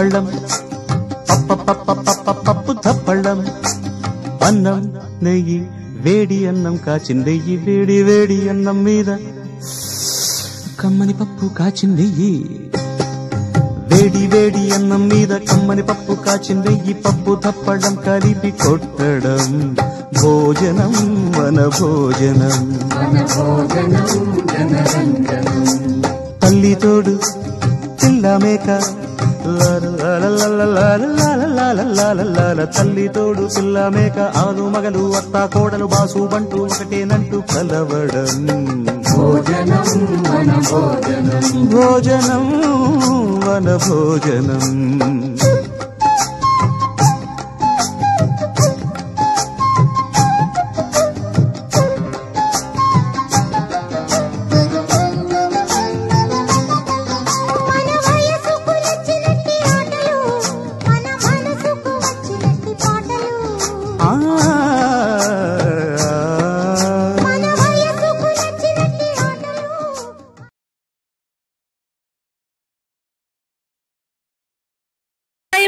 దప్పళ్ళం పప్పు దప్పళ్ళం అన్నం నెయ్యి వేడి అన్నం కాచిందెయ్యి వేడి వేడి అన్నం మీద కమ్మని పప్పు కాచిందెయ్యి వేడి వేడి అన్నం మీద కమ్మని పప్పు కాచిందెయ్యి పప్పు దప్పడం కలిపి కొట్టడం భోజనం వన భోజనం తల్లి తోడు పిల్ల మేక తల్లి తోడు పిల్ల మేక ఆలు మగలు అత్త కోడలు బాసు బంటు ఒకటేనంటూ కలవడం భోజనం వన భోజనం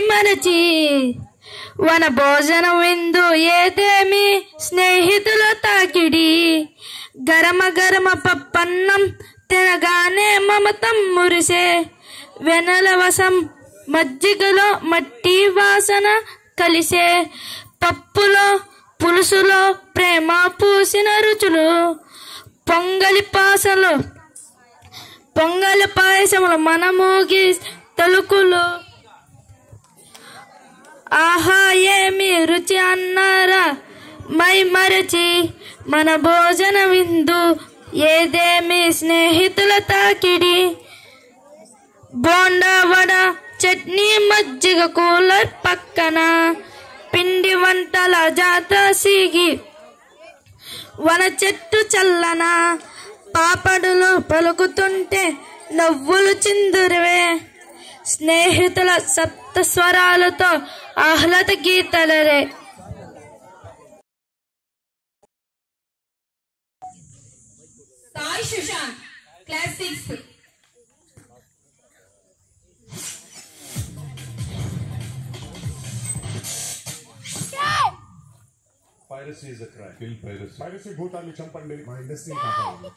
మరచి వన భోజనం విందు ఏదేమి స్నేహితుల తాకిడి గరమ గరమ పప్పన్నం తినగానే మమతం మురిసే వెనల వసం మజ్జిగలో మట్టి వాసన కలిసే పప్పులో పులుసులో ప్రేమ పూసిన రుచులు పొంగలి పాయసములు మనమూగి తలుకులు ఆహా ఏమి రుచి అన్నారా మై మరచి మన భోజన విందు ఏదేమి స్నేహితుల తాకిడి బోండా వడ చట్నీ మజ్జిగ కూలర్ పక్కన పిండి వంటల జాత సిగి వన చెట్టు చల్లన పాపడులు పలుకుతుంటే నవ్వులు చిందురువే స్నేహితుల సప్త స్వరాలతో ఆహ్లాద గీతలరే Sai Sushanth class 6 Piracy is a crime. Kill piracy. Piracy భూతాన్ని చంపండి మా ఇండస్ట్రీ కాపాడండి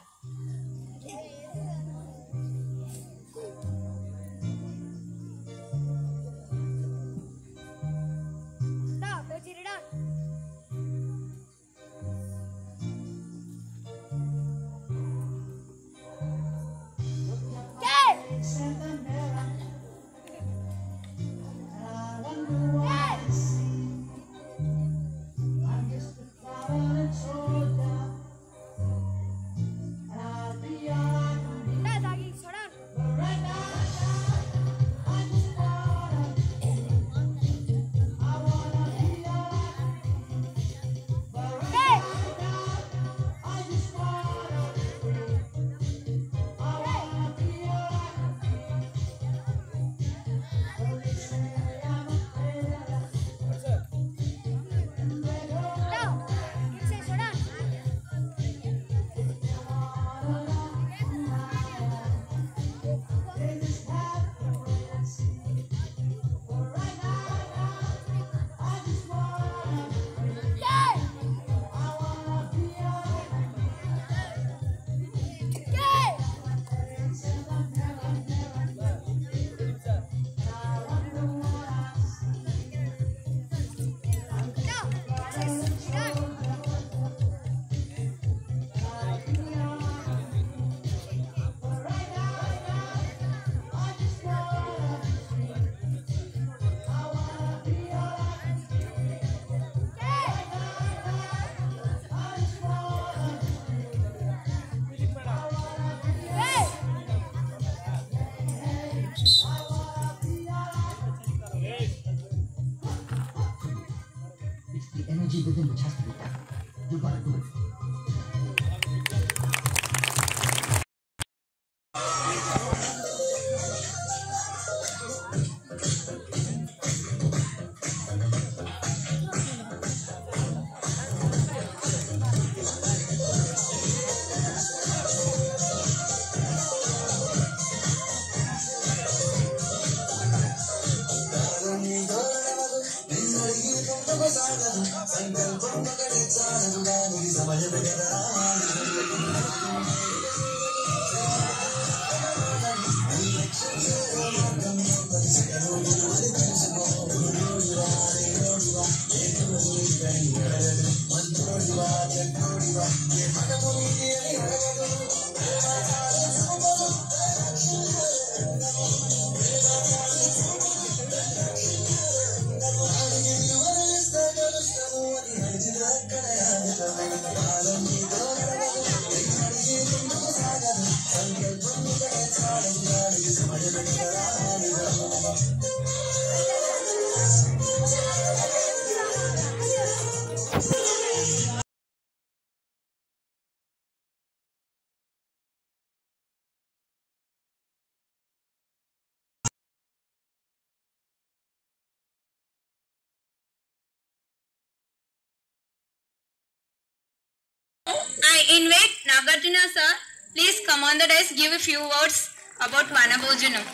I invite Nagarjuna sir. Please come on the desk, give a few words about Vanabhojanam.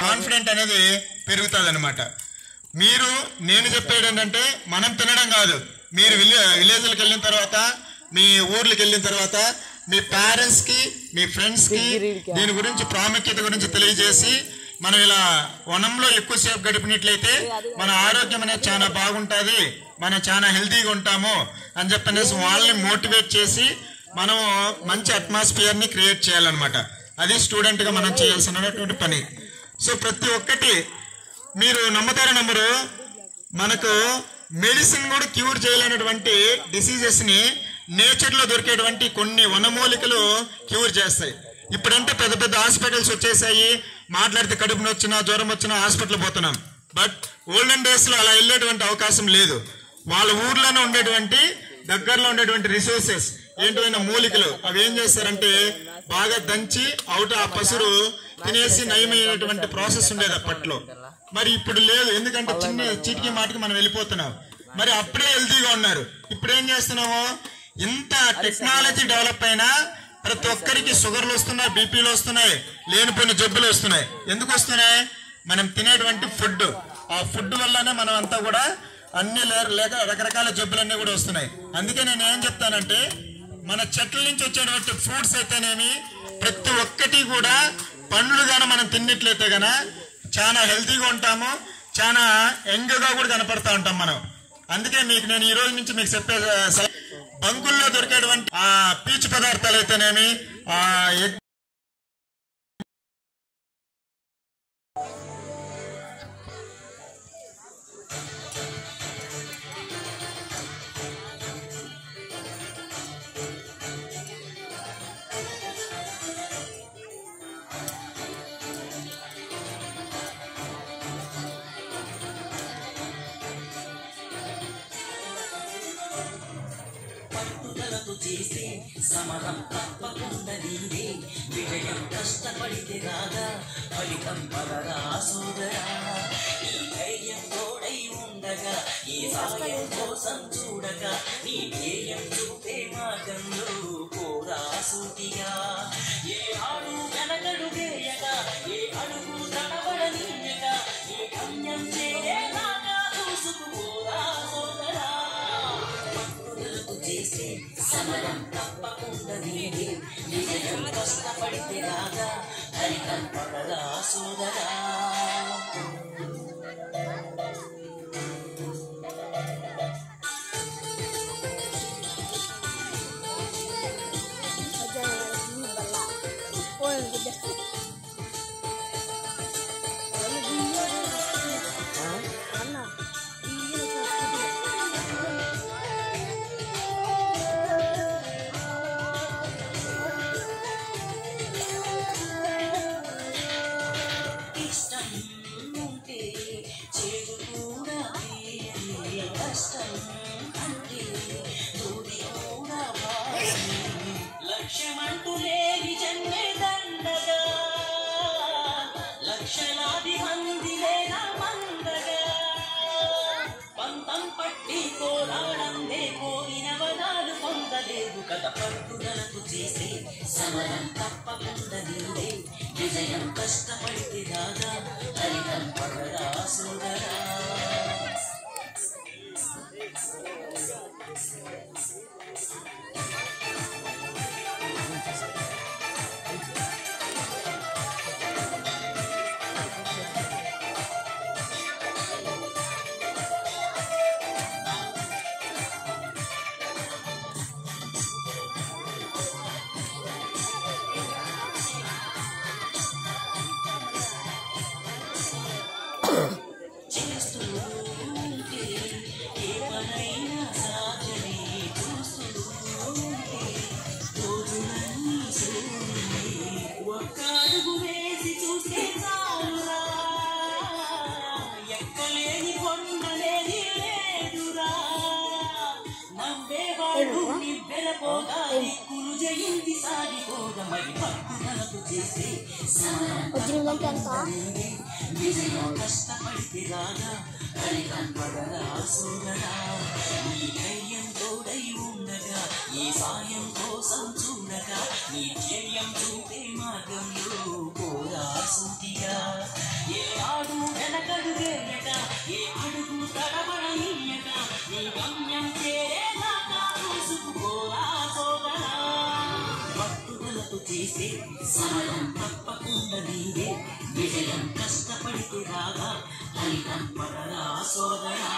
Confident అనేది పెరుగుతుంది అనమాట. మీరు నేను చెప్పేది ఏంటంటే మనం తినడం కాదు, మీరు విలేజ్లకు వెళ్ళిన తర్వాత మీ ఊర్లకు వెళ్ళిన తర్వాత మీ పేరెంట్స్కి మీ ఫ్రెండ్స్కి దీని గురించి ప్రాముఖ్యత గురించి తెలియజేసి మనం ఇలా వనంలో ఎక్కువసేపు గడిపినట్లయితే మన ఆరోగ్యం అనేది చాలా బాగుంటుంది, మనం చాలా హెల్తీగా ఉంటాము అని చెప్పనేసి వాళ్ళని మోటివేట్ చేసి మనం మంచి అట్మాస్ఫియర్ని క్రియేట్ చేయాలన్నమాట. అది స్టూడెంట్గా మనం చేయాల్సినటువంటి పని. సో ప్రతి ఒక్కటి మీరు నమ్ముతారో నమ్మరు, మనకు మెడిసిన్ కూడా క్యూర్ చేయలేనటువంటి డిసీజెస్ని నేచర్లో దొరికేటువంటి కొన్ని వనమూలికలు క్యూర్ చేస్తాయి. ఇప్పుడంటే పెద్ద పెద్ద హాస్పిటల్స్ వచ్చేసాయి, మాట్లాడితే కడుపు నొచ్చినా జ్వరం వచ్చినా హాస్పిటల్ పోతున్నాం. బట్ ఓల్డెన్ డేస్లో అలా వెళ్ళేటువంటి అవకాశం లేదు. వాళ్ళ ఊర్లోనే ఉండేటువంటి దగ్గరలో ఉండేటువంటి రిసోర్సెస్ ఏంటైనా మూలికలు అవి ఏం చేస్తారంటే బాగా దంచి ఆ పసురు తినేసి నయమైనటువంటి ప్రాసెస్ ఉండేది అప్పట్లో. మరి ఇప్పుడు లేదు, ఎందుకంటే చిన్న చిటికి మాటికి మనం వెళ్ళిపోతున్నాం. మరి అప్పుడే హెల్తీగా ఉన్నారు, ఇప్పుడు ఏం చేస్తున్నాము? ఇంత టెక్నాలజీ డెవలప్ అయినా ప్రతి ఒక్కరికి షుగర్లు వస్తున్నాయి, బీపీలు వస్తున్నాయి, లేనిపోయిన జబ్బులు వస్తున్నాయి. ఎందుకు వస్తున్నాయి? మనం తినేటువంటి ఫుడ్, ఆ ఫుడ్ వల్లనే మనం అంతా కూడా అన్ని లేక రకరకాల జబ్బులన్నీ కూడా వస్తున్నాయి. అందుకే నేను ఏం చెప్తానంటే మన చెట్ల నుంచి వచ్చేటువంటి ఫ్రూట్స్ అయితేనేమి ప్రతి ఒక్కటి కూడా పండ్లు గాన మనం తిన్నట్లయితే గన చాలా హెల్తీగా ఉంటాము, చాలా యంగ్గా కూడా కనపడతా ఉంటాం మనం. అందుకే మీకు నేను ఈ రోజు నుంచి మీకు చెప్పే బంకుల్లో దొరికేటువంటి ఆ పీచు పదార్థాలు అయితేనేమి చేసే సమరం తప్పకుండా నీదే, విజయం కష్టపడితే రాగా ఫలితం పదరా సోదరా. ఈ ధైర్యం తోడై ఉండగా ఈ సాయం కోసం చూడగా నీ ధ్యేయం చూపే మార్గంలో పోరా సూటిగా. ఏ ఆడు వెనకడు వేయగా ఏ అడుగు తడబడనీయగా ఈ గమ్యం చేరేలాగా దూసుకుపోరా సోదరా. చేసే సమరం తప్పకుండా నీదే, విజయం కష్టపడితే రాగా ఫలితం పడరా సోదరా. లక్ష్యమంటూ లేని జన్మే దండగా, లక్షలాది మంది లేనా మందగా, పంతం పట్టి పోరాడందే కోరిన వనాలు పొందలేవు కదా. పట్టుదలకు చేసే సమరం తప్పకుండా నీదే, విజయం కష్టపడితే రాగా ఫలితం పడరా సోదరా. నివ్వెరపోగా దిక్కులు జయించి సాగిపోగా మరి పట్టుదలకు చేసే విజయం కష్టపడితే రాగా కనికనపడరా సోదరా నీ ధైర్యం తోడై ఉండగా ఈ సాయం కోసం చూడగా నీ ధైర్యం చూపే మార్గంలో పోరా సూటిగా ఏ ఆడు వెనకడుగేయక ఏ అడుగు తడబడనీయక నీ గమ్యం చేరేదాకా చూసుకోరా సోదరా పట్టుదలతో చేసే సమయం తప్పకుండా నీదే విజయం కష్టపడితే రాగా ఫలితం పడరా సోదరా